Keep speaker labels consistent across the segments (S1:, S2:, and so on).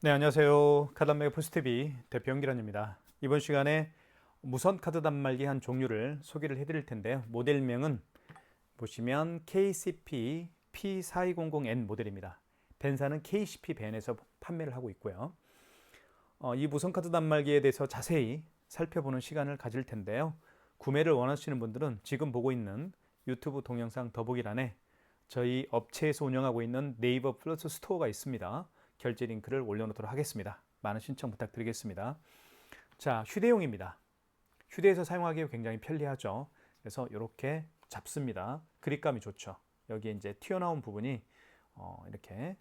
S1: 네, 안녕하세요. 카드단말기 포스트비 대표 연기란입니다. 이번 시간에 무선 카드 단말기 한 종류를 소개를 해드릴 텐데요. 모델명은 보시면 KCP P4200N 모델입니다. 벤사는 KCP 벤에서 판매를 하고 있고요. 이 무선 카드 단말기에 대해서 자세히 살펴보는 시간을 가질 텐데요. 구매를 원하시는 분들은 지금 보고 있는 유튜브 동영상 더보기란에 저희 업체에서 운영하고 있는 네이버 플러스 스토어가 있습니다. 결제 링크를 올려놓도록 하겠습니다. 많은 신청 부탁드리겠습니다. 자, 휴대용입니다. 휴대에서 사용하기 굉장히 편리하죠. 그래서 이렇게 잡습니다. 그립감이 좋죠. 여기에 이제 튀어나온 부분이 이렇게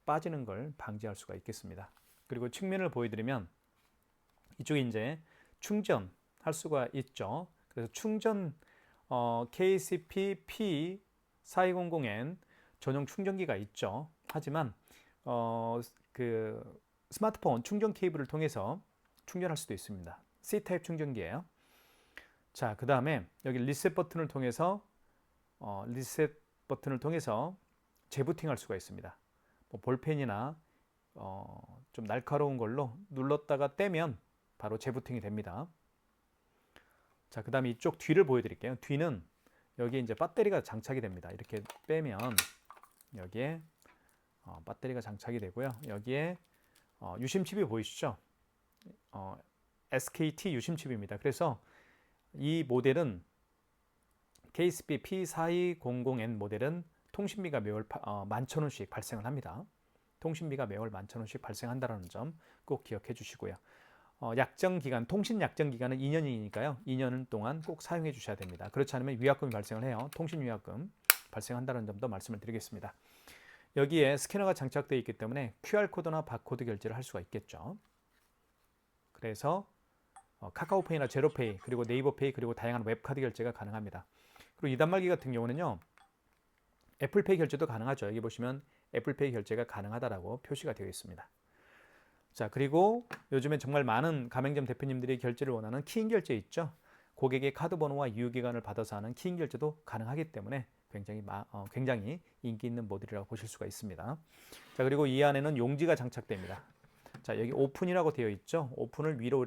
S1: 빠지는 걸 방지할 수가 있겠습니다. 그리고 측면을 보여드리면 이쪽에 이제 충전할 수가 있죠. 그래서 충전 KCP P4200N 전용 충전기가 있죠. 하지만 그 스마트폰 충전 케이블을 통해서 충전할 수도 있습니다. C 타입 충전기예요. 자, 그 다음에 여기 리셋 버튼을 통해서 재부팅할 수가 있습니다. 뭐 볼펜이나 좀 날카로운 걸로 눌렀다가 떼면 바로 재부팅이 됩니다. 자, 그 다음에 이쪽 뒤를 보여드릴게요. 뒤는 여기에 이제 배터리가 장착이 됩니다. 이렇게 빼면 여기에 배터리가 장착이 되고요. 여기에 유심칩이 보이시죠? SKT 유심칩입니다. 그래서 이 모델은 KCP P4200N 모델은 통신비가 매월 11,000원씩 발생을 합니다. 통신비가 매월 11,000원씩 발생한다는 점 꼭 기억해 주시고요. 약정 기간, 통신 약정 기간은 2년이니까요. 2년 동안 꼭 사용해 주셔야 됩니다. 그렇지 않으면 위약금이 발생을 해요. 통신 위약금 발생한다는 점도 말씀을 드리겠습니다. 여기에 스캐너가 장착되어 있기 때문에 QR코드나 바코드 결제를 할 수가 있겠죠. 그래서 카카오페이나 제로페이, 그리고 네이버페이, 그리고 다양한 웹카드 결제가 가능합니다. 그리고 이 단말기 같은 경우는요, 애플페이 결제도 가능하죠. 여기 보시면 애플페이 결제가 가능하다라고 표시가 되어 있습니다. 자, 그리고 요즘에 정말 많은 가맹점 대표님들이 결제를 원하는 키인 결제 있죠. 고객의 카드 번호와 유효기간을 받아서 하는 키인 결제도 가능하기 때문에 굉장히 인기 있는 모델이라고 보실 수가 있습니다. 자, 그리고 이 안에는 용지가 장착됩니다. 자, 여기 오픈이라고 되어 있죠. 오픈을 위로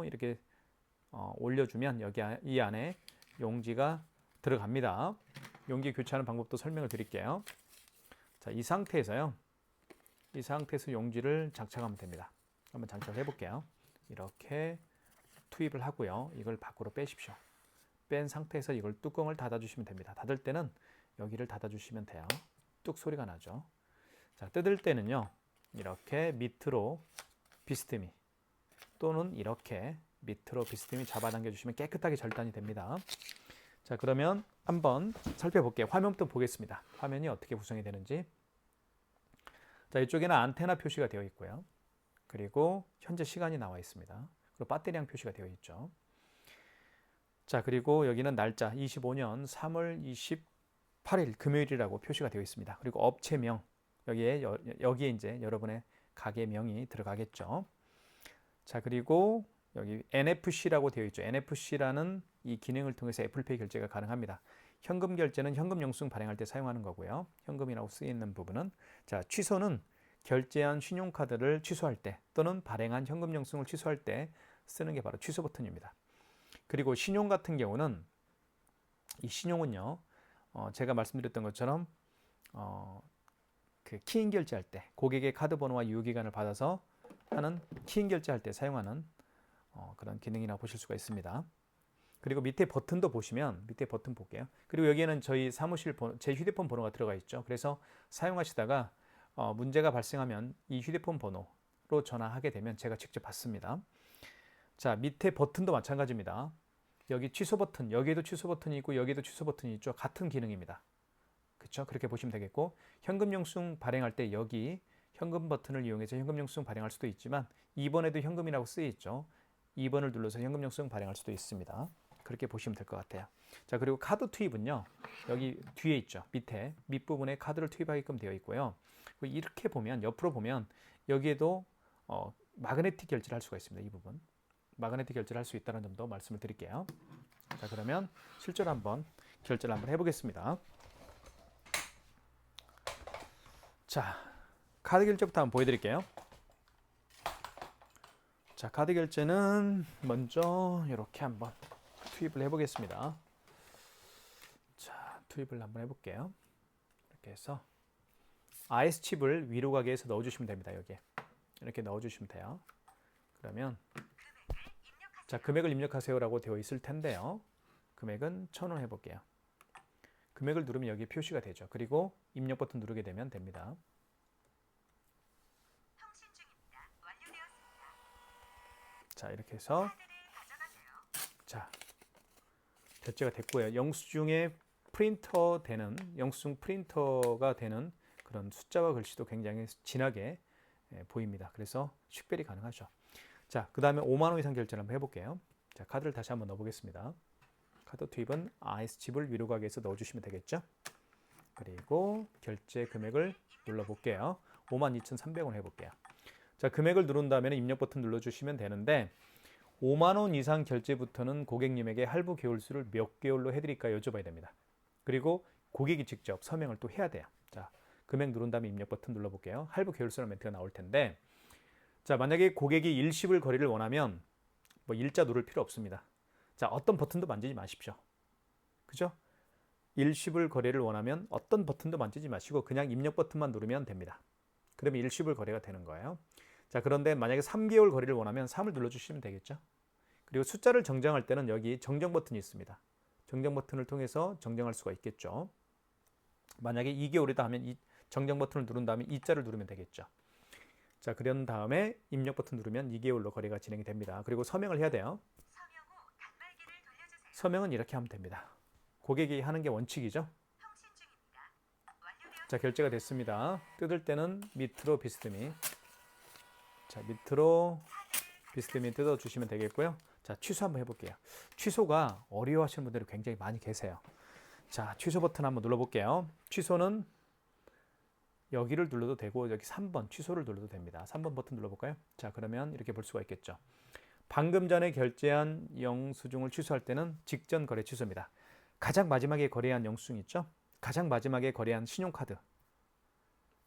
S1: 이렇게 올려주면 이 안에 용지가 들어갑니다. 용기 교체하는 방법도 설명을 드릴게요. 자, 이 상태에서 용지를 장착하면 됩니다. 한번 장착을 해볼게요. 이렇게 투입을 하고요. 이걸 밖으로 빼십시오. 뺀 상태에서 이걸 뚜껑을 닫아주시면 됩니다. 닫을 때는 여기를 닫아주시면 돼요. 뚝 소리가 나죠. 자, 뜯을 때는요. 이렇게 밑으로 비스듬히 또는 이렇게 밑으로 비스듬히 잡아당겨 주시면 깨끗하게 절단이 됩니다. 자, 그러면 한번 살펴볼게요. 화면부터 보겠습니다. 화면이 어떻게 구성이 되는지. 자, 이쪽에는 안테나 표시가 되어 있고요. 그리고 현재 시간이 나와 있습니다. 그리고 배터리량 표시가 되어 있죠. 자, 그리고 여기는 날짜 25년 3월 28일 금요일이라고 표시가 되어 있습니다. 그리고 업체명, 여기에 이제 여러분의 가게명이 들어가겠죠. 자, 그리고 여기 NFC라고 되어 있죠. NFC라는 이 기능을 통해서 애플페이 결제가 가능합니다. 현금 결제는 현금 영수증 발행할 때 사용하는 거고요. 현금이라고 쓰이는 부분은, 자, 취소는 결제한 신용카드를 취소할 때 또는 발행한 현금 영수증을 취소할 때 쓰는 게 바로 취소 버튼입니다. 그리고 신용 같은 경우는 이 신용은요, 제가 말씀드렸던 것처럼 그 키인 결제할 때 고객의 카드 번호와 유효기간을 받아서 하는 키인 결제할 때 사용하는 그런 기능이라고 보실 수가 있습니다. 그리고 밑에 버튼도 보시면 밑에 버튼 볼게요. 그리고 여기에는 저희 사무실 제 휴대폰 번호가 들어가 있죠. 그래서 사용하시다가 문제가 발생하면 이 휴대폰 번호로 전화하게 되면 제가 직접 받습니다. 자, 밑에 버튼도 마찬가지입니다. 여기 취소 버튼, 여기에도 취소 버튼이 있고 여기에도 취소 버튼이 있죠. 같은 기능입니다. 그렇죠? 그렇게 보시면 되겠고, 현금 영수증 발행할 때 여기 현금 버튼을 이용해서 현금 영수증 발행할 수도 있지만 2번에도 현금이라고 쓰여 있죠. 2번을 눌러서 현금 영수증 발행할 수도 있습니다. 그렇게 보시면 될 것 같아요. 자, 그리고 카드 투입은요. 여기 뒤에 있죠. 밑부분에 카드를 투입하게끔 되어 있고요. 이렇게 보면, 옆으로 보면 여기에도 마그네틱 결제를 할 수가 있습니다. 이 부분. 마그네틱 결제를 할 수 있다는 점도 말씀을 드릴게요. 자, 그러면 실제로 한번 결제를 한번 해보겠습니다. 자, 카드 결제부터 한번 보여드릴게요. 자, 카드 결제는 먼저 이렇게 한번 투입을 해보겠습니다. 자, 투입을 한번 해볼게요. 이렇게 해서 IS 칩을 위로 가게 해서 넣어주시면 됩니다. 여기에 이렇게 넣어주시면 돼요. 그러면 자, 금액을 입력하세요라고 되어 있을 텐데요. 금액은 1,000원 해볼게요. 금액을 누르면 여기 표시가 되죠. 그리고 입력 버튼 누르게 되면 됩니다. 자, 이렇게 해서 자, 결제가 됐고요. 영수증에 프린터 되는 영수증 프린터가 되는 그런 숫자와 글씨도 굉장히 진하게 보입니다. 그래서 식별이 가능하죠. 자, 그 다음에 5만 원 이상 결제를 한번 해볼게요. 자, 카드를 다시 한번 넣어보겠습니다. 카드 투입은 IS 칩을 위로 가게 해서 넣어주시면 되겠죠. 그리고 결제 금액을 눌러볼게요. 52,300원 해볼게요. 자, 금액을 누른 다음에 입력 버튼 눌러주시면 되는데 5만 원 이상 결제부터는 고객님에게 할부 개월수를 몇 개월로 해드릴까요? 여쭤봐야 됩니다. 그리고 고객이 직접 서명을 또 해야 돼요. 자, 금액 누른 다음에 입력 버튼 눌러볼게요. 할부 개월수라는 멘트가 나올 텐데 자, 만약에 고객이 일시불 거래를 원하면 뭐 일자 누를 필요 없습니다. 자, 어떤 버튼도 만지지 마십시오. 그죠? 일시불 거래를 원하면 어떤 버튼도 만지지 마시고 그냥 입력 버튼만 누르면 됩니다. 그러면 일시불 거래가 되는 거예요. 자, 그런데 만약에 3개월 거래를 원하면 3을 눌러주시면 되겠죠. 그리고 숫자를 정정할 때는 여기 정정 버튼이 있습니다. 정정 버튼을 통해서 정정할 수가 있겠죠. 만약에 2개월이다 하면 이 정정 버튼을 누른 다음에 2자를 누르면 되겠죠. 자, 그런 다음에 입력 버튼 누르면 2개월로 거래가 진행이 됩니다. 그리고 서명을 해야 돼요. 서명은 이렇게 하면 됩니다. 고객이 하는 게 원칙이죠. 자, 결제가 됐습니다. 뜯을 때는 밑으로 비스듬히 자, 밑으로 비스듬히 뜯어주시면 되겠고요. 자, 취소 한번 해볼게요. 취소가 어려워하시는 분들이 굉장히 많이 계세요. 자, 취소 버튼 한번 눌러볼게요. 취소는 여기를 눌러도 되고 여기 3번 취소를 눌러도 됩니다. 3번 버튼 눌러볼까요? 자, 그러면 이렇게 볼 수가 있겠죠. 방금 전에 결제한 영수증을 취소할 때는 직전 거래 취소입니다. 가장 마지막에 거래한 영수증 있죠? 가장 마지막에 거래한 신용카드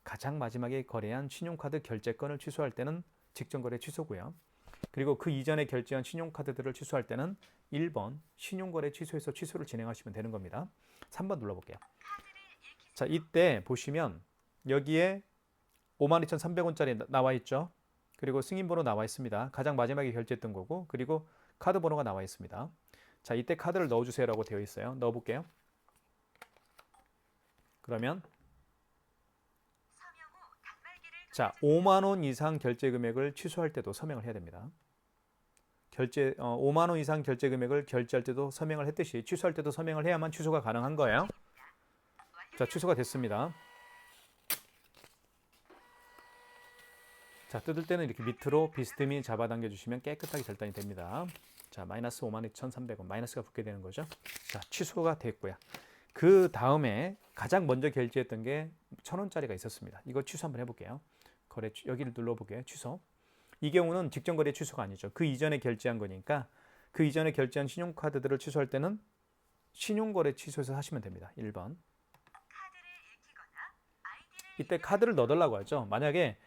S1: 가장 마지막에 거래한 신용카드 결제건을 취소할 때는 직전 거래 취소고요. 그리고 그 이전에 결제한 신용카드들을 취소할 때는 1번 신용거래 취소해서 취소를 진행하시면 되는 겁니다. 3번 눌러볼게요. 자, 이때 보시면 여기에 52,300원짜리 나와 있죠. 그리고 승인번호 나와 있습니다. 가장 마지막에 결제했던 거고 그리고 카드 번호가 나와 있습니다. 자, 이때 카드를 넣어주세요라고 되어 있어요. 넣어볼게요. 그러면 자, 5만 원 이상 결제 금액을 취소할 때도 서명을 해야 됩니다. 5만 원 이상 결제 금액을 결제할 때도 서명을 했듯이 취소할 때도 서명을 해야만 취소가 가능한 거예요. 자, 취소가 됐습니다. 자, 뜯을 때는 이렇게 밑으로 비스듬히 잡아당겨 주시면 깨끗하게 절단이 됩니다. 자, 마이너스 52,300원 마이너스가 붙게 되는 거죠. 자, 취소가 됐고요. 그 다음에 가장 먼저 결제했던 게 1,000원짜리가 있었습니다. 이거 취소 한번 해볼게요. 거래 여기를 눌러볼게요. 취소. 이 경우는 직전 거래 취소가 아니죠. 그 이전에 결제한 거니까 그 이전에 결제한 신용카드들을 취소할 때는 신용거래 취소해서 하시면 됩니다. 1번. 이때 카드를 넣어달라고 하죠. 만약에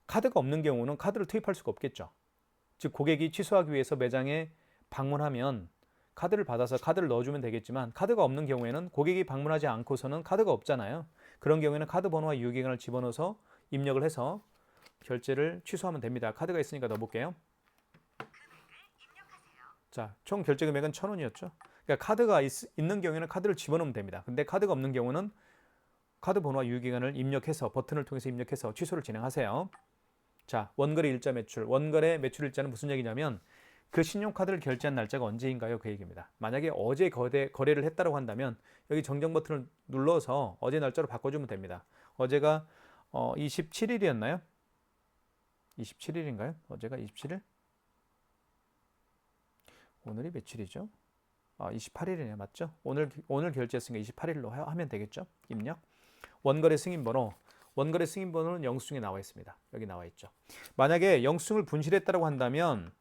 S1: 카드가 없는 경우는 카드를 투입할 수가 없겠죠. 즉 고객이 취소하기 위해서 매장에 방문하면 카드를 받아서 카드를 넣어주면 되겠지만 카드가 없는 경우에는 고객이 방문하지 않고서는 카드가 없잖아요. 그런 경우에는 카드 번호와 유효기간을 집어넣어서 입력을 해서 결제를 취소하면 됩니다. 카드가 있으니까 넣어볼게요. 자, 총 결제 금액은 1,000원이었죠. 그러니까 카드가 있는 경우에는 카드를 집어넣으면 됩니다. 근데 카드가 없는 경우는 카드 번호와 유효기간을 입력해서 버튼을 통해서 입력해서 취소를 진행하세요. 자, 원거래 일자 매출. 원거래 매출 일자는 무슨 얘기냐면 그 신용카드를 결제한 날짜가 언제인가요? 그 얘기입니다. 만약에 어제 거래를 했다고 한다면 여기 정정 버튼을 눌러서 어제 날짜로 바꿔주면 됩니다. 어제가 27일이었나요? 27일인가요? 어제가 27일? 오늘이 며칠이죠? 28일이네요. 맞죠? 오늘 결제했으니까 28일로 하면 되겠죠? 입력. 원거래 승인번호. 원거래 승인번호는 영수증에 나와 있습니다. 여기 나와 있죠. 만약에 영수증을 분실했다고 한다면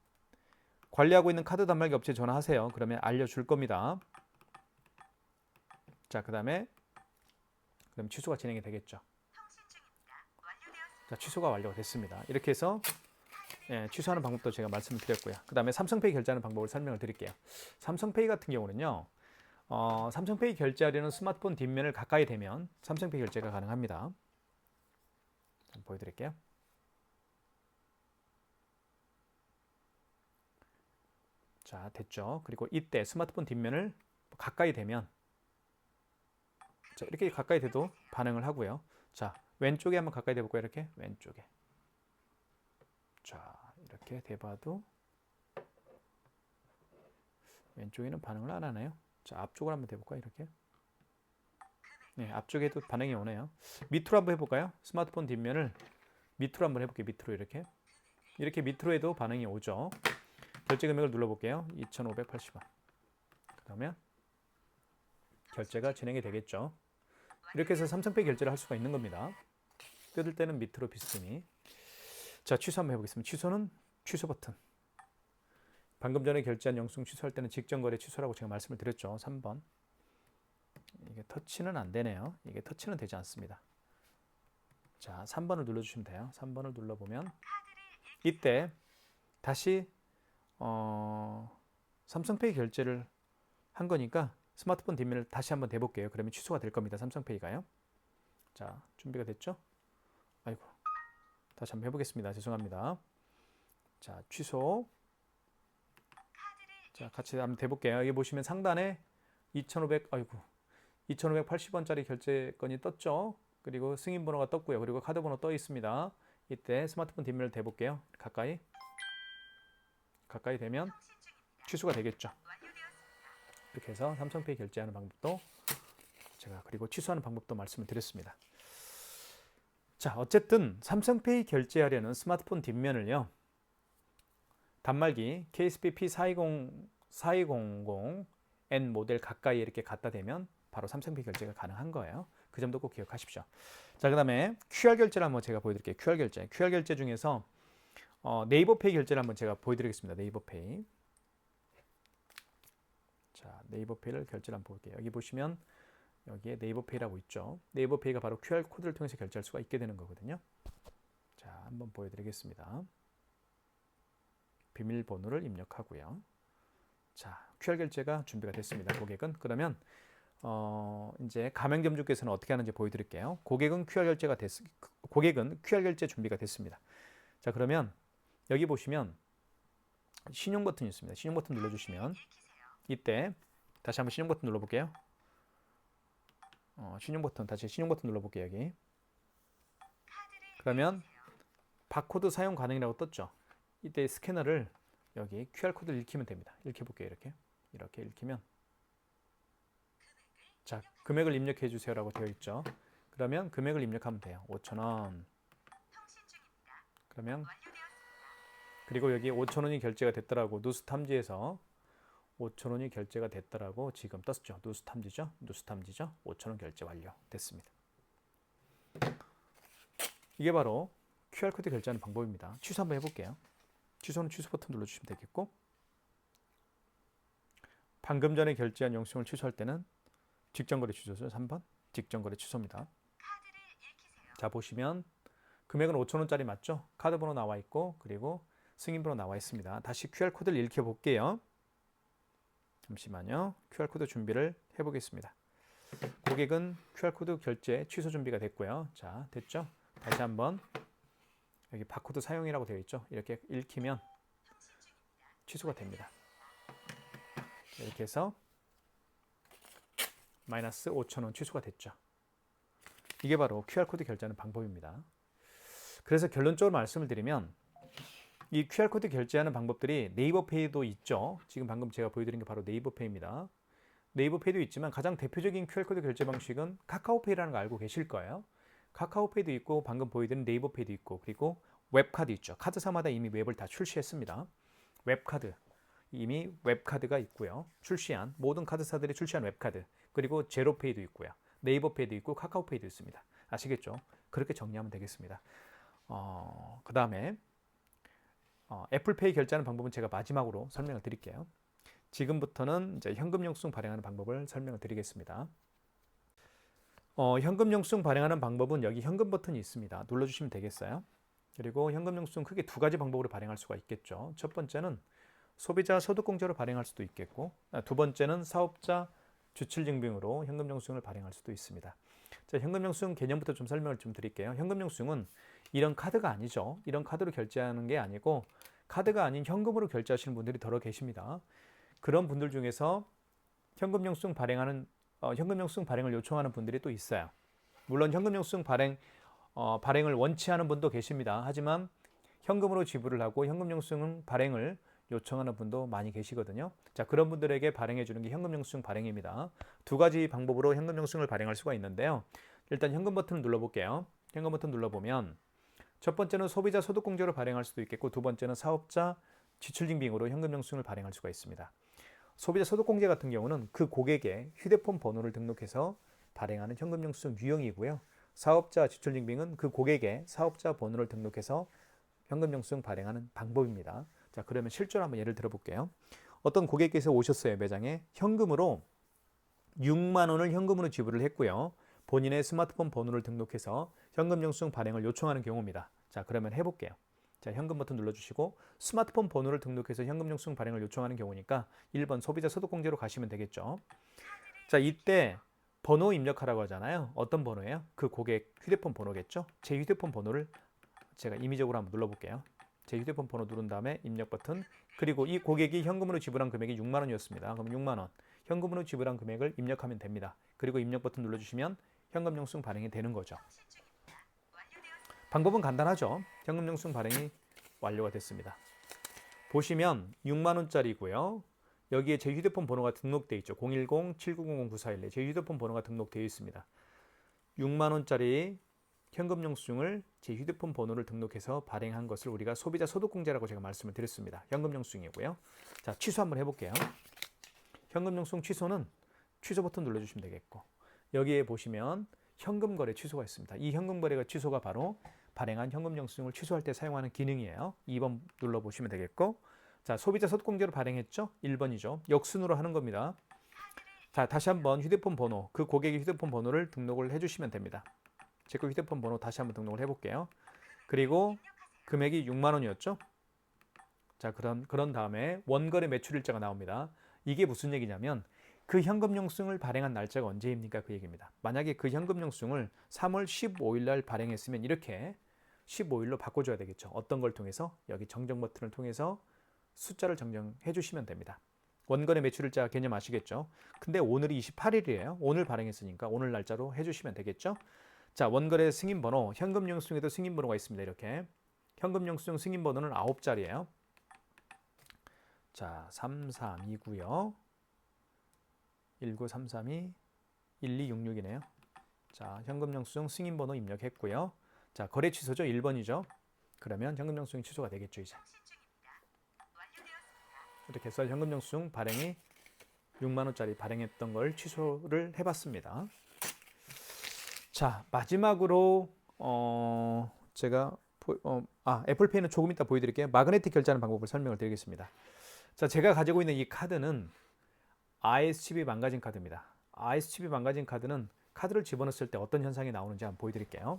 S1: 관리하고 있는 카드 단말기 업체에 전화하세요. 그러면 알려줄 겁니다. 자, 그 다음에 그럼 취소가 진행이 되겠죠. 자, 취소가 완료가 됐습니다. 이렇게 해서 취소하는 방법도 제가 말씀을 드렸고요. 그 다음에 삼성페이 결제하는 방법을 설명을 드릴게요. 삼성페이 같은 경우는요. 삼성페이 결제하려는 스마트폰 뒷면을 가까이 대면 삼성페이 결제가 가능합니다. 한번 보여드릴게요. 자, 됐죠. 그리고 이때 스마트폰 뒷면을 가까이 대면 자, 이렇게 가까이 대도 반응을 하고요. 자, 왼쪽에 한번 가까이 대볼까요? 이렇게 왼쪽에. 자, 이렇게 대봐도 왼쪽에는 반응을 안 하네요. 자, 앞쪽을 한번 대볼까요? 이렇게. 네, 앞쪽에도 반응이 오네요. 밑으로 한번 해볼까요? 스마트폰 뒷면을 밑으로 한번 해볼게요. 밑으로 이렇게. 이렇게 밑으로 해도 반응이 오죠. 결제 금액을 눌러볼게요. 2,580원. 그러면 결제가 진행이 되겠죠. 이렇게 해서 삼성페이 결제를 할 수가 있는 겁니다. 뜯을 때는 밑으로 비스듬히. 자, 취소 한번 해보겠습니다. 취소는 취소 버튼. 방금 전에 결제한 영수증 취소할 때는 직전거래 취소라고 제가 말씀을 드렸죠. 3번. 이게 터치는 안 되네요. 이게 터치는 되지 않습니다. 자, 3번을 눌러주시면 돼요. 3번을 눌러보면 이때 다시 삼성페이 결제를 한 거니까 스마트폰 뒷면을 다시 한번 대볼게요. 그러면 취소가 될 겁니다. 삼성페이가요. 자, 준비가 됐죠? 아이고, 다시 한번 해보겠습니다. 죄송합니다. 자, 취소. 자, 같이 한번 대볼게요. 여기 보시면 상단에 2,580원짜리 결제건이 떴죠? 그리고 승인번호가 떴고요. 그리고 카드번호 떠 있습니다. 이때 스마트폰 뒷면을 대볼게요. 가까이 되면 취소가 되겠죠. 이렇게 해서 삼성페이 결제하는 방법도 제가 그리고 취소하는 방법도 말씀을 드렸습니다. 자, 어쨌든 삼성페이 결제하려는 스마트폰 뒷면을요. 단말기 KSP P4200N 모델 가까이 이렇게 갖다 대면 바로 삼성페이 결제가 가능한 거예요. 그 점도 꼭 기억하십시오. 자, 그 다음에 QR 결제를 한번 제가 보여드릴게요. QR 결제 중에서 네이버페이 결제를 한번 제가 보여드리겠습니다. 네이버페이. 자, 네이버페이를 결제를 한번 볼게요. 여기 보시면 여기에 네이버페이라고 있죠. 네이버페이가 바로 QR 코드를 통해서 결제할 수가 있게 되는 거거든요. 자, 한번 보여드리겠습니다. 비밀번호를 입력하고요. 자, QR 결제가 준비가 됐습니다. 고객은 그러면 이제 가맹점주께서는 어떻게 하는지 보여드릴게요. 고객은 QR 결제 준비가 됐습니다. 자, 그러면 여기 보시면 신용 버튼이 있습니다. 신용 버튼 눌러주시면 이때 다시 한번 신용 버튼 눌러볼게요. 신용 버튼 눌러볼게요. 여기. 그러면 바코드 사용 가능이라고 떴죠. 이때 스캐너를 여기 QR 코드를 읽히면 됩니다. 읽혀볼게요. 이렇게 읽히면 자, 금액을 입력해 주세요라고 되어 있죠. 그러면 금액을 입력하면 돼요. 5,000원. 그러면 그리고 여기 5,000원이 결제가 됐더라고. 누수 탐지에서 5,000원이 결제가 됐더라고 지금 떴죠. 누수 탐지죠. 5,000원 결제 완료 됐습니다. 이게 바로 QR코드 결제하는 방법입니다. 취소 한번 해볼게요. 취소는 취소 버튼 눌러주시면 되겠고 방금 전에 결제한 영수증을 취소할 때는 직전거래 취소죠. 3번 직전거래 취소입니다. 자, 보시면 금액은 5,000원짜리 맞죠? 카드번호 나와 있고 그리고 승인번호 나와 있습니다. 다시 QR코드를 읽혀볼게요. 잠시만요. QR코드 준비를 해보겠습니다. 고객은 QR코드 결제 취소 준비가 됐고요. 자, 됐죠? 다시 한번 여기 바코드 사용이라고 되어 있죠? 이렇게 읽히면 취소가 됩니다. 이렇게 해서 마이너스 5,000원 취소가 됐죠. 이게 바로 QR코드 결제하는 방법입니다. 그래서 결론적으로 말씀을 드리면 이 QR코드 결제하는 방법들이 네이버페이도 있죠. 지금 방금 제가 보여드린 게 바로 네이버페이입니다. 네이버페이도 있지만 가장 대표적인 QR코드 결제 방식은 카카오페이라는 거 알고 계실 거예요. 카카오페이도 있고 방금 보여드린 네이버페이도 있고 그리고 웹카드 있죠. 카드사마다 이미 웹을 다 출시했습니다. 웹카드 이미 웹카드가 있고요. 출시한 모든 카드사들이 출시한 웹카드 그리고 제로페이도 있고요. 네이버페이도 있고 카카오페이도 있습니다. 아시겠죠? 그렇게 정리하면 되겠습니다. 그 다음에 애플페이 결제하는 방법은 제가 마지막으로 설명을 드릴게요. 지금부터는 이제 현금 영수증 발행하는 방법을 설명을 드리겠습니다. 현금 영수증 발행하는 방법은 여기 현금 버튼이 있습니다. 눌러주시면 되겠어요. 그리고 현금 영수증 크게 두 가지 방법으로 발행할 수가 있겠죠. 첫 번째는 소비자 소득공제로 발행할 수도 있겠고, 두 번째는 사업자 주출증빙으로 현금 영수증을 발행할 수도 있습니다. 자, 현금 영수증 개념부터 좀 설명을 좀 드릴게요. 현금 영수증은 이런 카드가 아니죠. 이런 카드로 결제하는 게 아니고 카드가 아닌 현금으로 결제하시는 분들이 더러 계십니다. 그런 분들 중에서 현금 영수증 발행을 요청하는 분들이 또 있어요. 물론 현금 영수증 발행을 원치 않은 분도 계십니다. 하지만 현금으로 지불을 하고 현금 영수증 발행을 요청하는 분도 많이 계시거든요. 자, 그런 분들에게 발행해 주는 게 현금 영수증 발행입니다. 두 가지 방법으로 현금 영수증을 발행할 수가 있는데요. 일단 현금 버튼을 눌러볼게요. 현금 버튼 눌러보면 첫 번째는 소비자 소득공제로 발행할 수도 있겠고, 두 번째는 사업자 지출증빙으로 현금 영수증을 발행할 수가 있습니다. 소비자 소득공제 같은 경우는 그 고객의 휴대폰 번호를 등록해서 발행하는 현금 영수증 유형이고요. 사업자 지출증빙은 그 고객의 사업자 번호를 등록해서 현금 영수증 발행하는 방법입니다. 자, 그러면 실제로 한번 예를 들어볼게요. 어떤 고객께서 오셨어요. 매장에 현금으로 6만 원을 현금으로 지불을 했고요. 본인의 스마트폰 번호를 등록해서 현금 영수증 발행을 요청하는 경우입니다. 자, 그러면 해볼게요. 자, 현금 버튼 눌러주시고 스마트폰 번호를 등록해서 현금 영수증 발행을 요청하는 경우니까 1번 소비자 소득공제로 가시면 되겠죠. 자, 이때 번호 입력하라고 하잖아요. 어떤 번호예요? 그 고객 휴대폰 번호겠죠. 제 휴대폰 번호를 제가 임의적으로 한번 눌러볼게요. 제 휴대폰 번호 누른 다음에 입력 버튼, 그리고 이 고객이 현금으로 지불한 금액이 6만 원이었습니다. 그럼 6만 원 현금으로 지불한 금액을 입력하면 됩니다. 그리고 입력 버튼 눌러주시면 현금 영수증 발행이 되는 거죠. 방법은 간단하죠. 현금 영수증 발행이 완료가 됐습니다. 보시면 6만 원짜리고요. 여기에 제 휴대폰 번호가 등록되어 있죠. 010-7900-9411 제 휴대폰 번호가 등록되어 있습니다. 6만 원짜리 현금 영수증을 제 휴대폰 번호를 등록해서 발행한 것을 우리가 소비자 소득공제라고 제가 말씀을 드렸습니다. 현금 영수증이고요. 자, 취소 한번 해볼게요. 현금 영수증 취소는 취소 버튼 눌러주시면 되겠고, 여기에 보시면 현금 거래 취소가 있습니다. 이 현금 거래가 취소가 바로 발행한 현금 영수증을 취소할 때 사용하는 기능이에요. 2번 눌러보시면 되겠고, 자, 소비자 소득공제로 발행했죠? 1번이죠. 역순으로 하는 겁니다. 자, 다시 한번 휴대폰 번호, 그 고객의 휴대폰 번호를 등록을 해주시면 됩니다. 제 거 휴대폰 번호 다시 한번 등록을 해볼게요. 그리고 금액이 6만 원이었죠? 자, 그런 다음에 원거래 매출일자가 나옵니다. 이게 무슨 얘기냐면 그 현금 영수증을 발행한 날짜가 언제입니까? 그 얘기입니다. 만약에 그 현금 영수증을 3월 15일 날 발행했으면 이렇게 15일로 바꿔줘야 되겠죠. 어떤 걸 통해서? 여기 정정 버튼을 통해서 숫자를 정정해 주시면 됩니다. 원거래 매출일자 개념 아시겠죠? 근데 오늘이 28일이에요. 오늘 발행했으니까 오늘 날짜로 해주시면 되겠죠? 자, 원거래 승인번호, 현금 영수증에도 승인번호가 있습니다. 이렇게 현금 영수증 승인번호는 9자리예요. 자, 332고요. 19332 1266이네요. 자, 현금 영수증 승인번호 입력했고요. 자, 거래 취소죠. 1번이죠. 그러면 현금 영수증이 취소가 되겠죠, 이제. 이렇게 해서 현금 영수증 발행이 6만 원짜리 발행했던 걸 취소를 해봤습니다. 자, 마지막으로 제가 애플페이는 조금 이따 보여드릴게요. 마그네틱 결제하는 방법을 설명을 드리겠습니다. 자, 제가 가지고 있는 이 카드는 IS칩이 망가진 카드입니다. IS칩이 망가진 카드는 카드를 집어넣었을 때 어떤 현상이 나오는지 한번 보여드릴게요.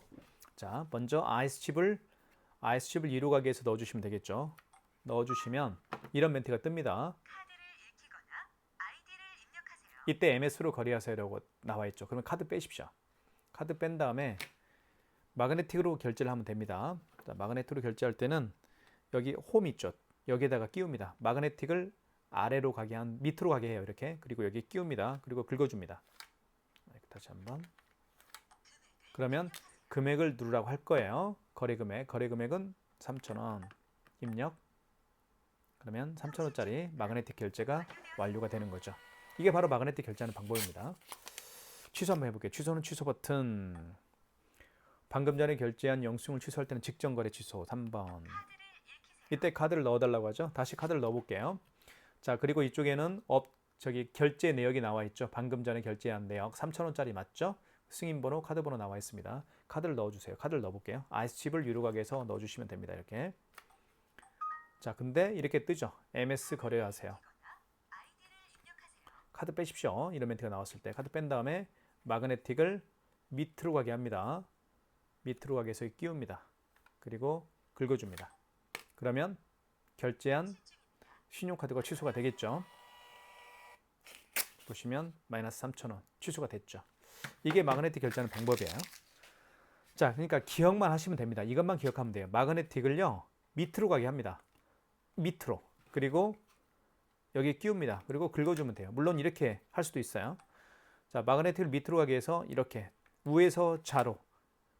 S1: 자, 먼저 IS칩을 2로 가게에서 넣어주시면 되겠죠. 넣어주시면 이런 멘트가 뜹니다. 이때 MS로 거래하세요라고 나와 있죠. 그러면 카드 빼십시오. 카드 뺀 다음에 마그네틱으로 결제를 하면 됩니다. 자, 마그네틱으로 결제할 때는 여기 홈 있죠. 여기에다가 끼웁니다. 마그네틱을 아래로 가게 밑으로 가게 해요. 이렇게. 그리고 여기 끼웁니다. 그리고 긁어줍니다. 다시 한번. 그러면 금액을 누르라고 할 거예요. 거래 금액은 3,000원. 입력. 그러면 3,000원짜리 마그네틱 결제가 완료가 되는 거죠. 이게 바로 마그네틱 결제하는 방법입니다. 취소 한번 해볼게요. 취소는 취소 버튼. 방금 전에 결제한 영수증을 취소할 때는 직전 거래 취소 3번. 이때 카드를 넣어달라고 하죠. 다시 카드를 넣어볼게요. 자, 그리고 이쪽에는 결제 내역이 나와 있죠. 방금 전에 결제한 내역 3,000원짜리 맞죠? 승인번호, 카드번호 나와 있습니다. 카드를 넣어주세요. 카드를 넣어볼게요. IS칩을 유료 가게에서 넣어주시면 됩니다. 이렇게. 자, 근데 이렇게 뜨죠. MS 거래하세요. 카드 빼십시오. 이런 멘트가 나왔을 때 카드 뺀 다음에 마그네틱을 밑으로 가게 합니다. 밑으로 가게 해서 끼웁니다. 그리고 긁어줍니다. 그러면 결제한 신용카드가 취소가 되겠죠. 보시면 마이너스 3,000원 취소가 됐죠. 이게 마그네틱 결제하는 방법이에요. 자, 그러니까 기억만 하시면 됩니다. 이것만 기억하면 돼요. 마그네틱을요, 밑으로 가게 합니다. 밑으로. 그리고 여기 끼웁니다. 그리고 긁어주면 돼요. 물론 이렇게 할 수도 있어요. 자, 마그네틱을 밑으로 가게 해서 이렇게 우에서 좌로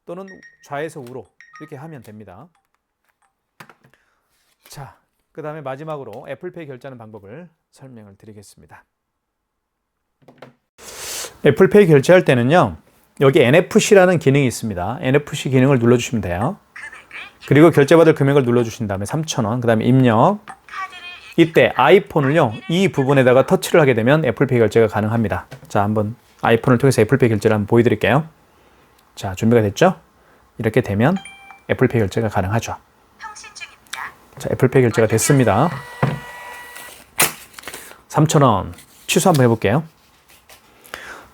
S1: 또는 좌에서 우로 이렇게 하면 됩니다. 자, 그 다음에 마지막으로 애플페이 결제하는 방법을 설명을 드리겠습니다. 애플페이 결제할 때는요, 여기 NFC라는 기능이 있습니다. NFC 기능을 눌러주시면 돼요. 그리고 결제받을 금액을 눌러주신 다음에 3,000원, 그 다음에 입력. 이때 아이폰을요, 이 부분에다가 터치를 하게 되면 애플페이 결제가 가능합니다. 자, 한번 아이폰을 통해서 애플페이 결제를 한번 보여드릴게요. 자, 준비가 됐죠? 이렇게 되면 애플페이 결제가 가능하죠. 자, 애플페이 결제가 됐습니다. 3,000원 취소 한번 해볼게요.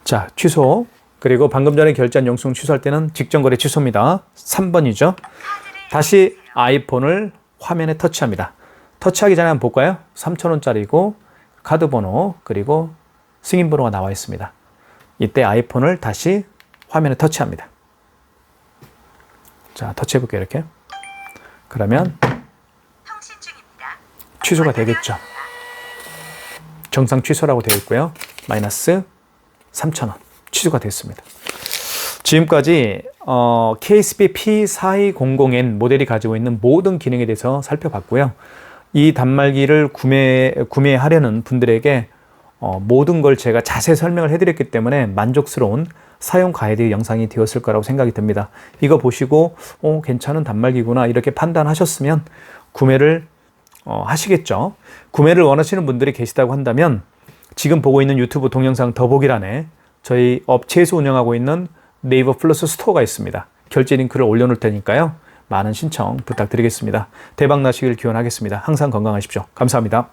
S1: 자, 취소. 그리고 방금 전에 결제한 영수증 취소할 때는 직전거래 취소입니다. 3번이죠. 다시 아이폰을 화면에 터치합니다. 터치하기 전에 한번 볼까요? 3,000원짜리고 카드 번호 그리고 승인 번호가 나와 있습니다. 이때 아이폰을 다시 화면에 터치합니다. 자, 터치해 볼게요. 이렇게. 그러면 취소가 되겠죠. 정상 취소라고 되어 있고요. 마이너스 3,000원 취소가 됐습니다. 지금까지 KSB P4200N 모델이 가지고 있는 모든 기능에 대해서 살펴봤고요. 이 단말기를 구매하려는 분들에게 모든 걸 제가 자세히 설명을 해드렸기 때문에 만족스러운 사용 가이드 영상이 되었을 거라고 생각이 듭니다. 이거 보시고 괜찮은 단말기구나 이렇게 판단하셨으면 구매를 하시겠죠. 구매를 원하시는 분들이 계시다고 한다면 지금 보고 있는 유튜브 동영상 더보기란에 저희 업체에서 운영하고 있는 네이버 플러스 스토어가 있습니다. 결제 링크를 올려놓을 테니까요. 많은 신청 부탁드리겠습니다. 대박 나시길 기원하겠습니다. 항상 건강하십시오. 감사합니다.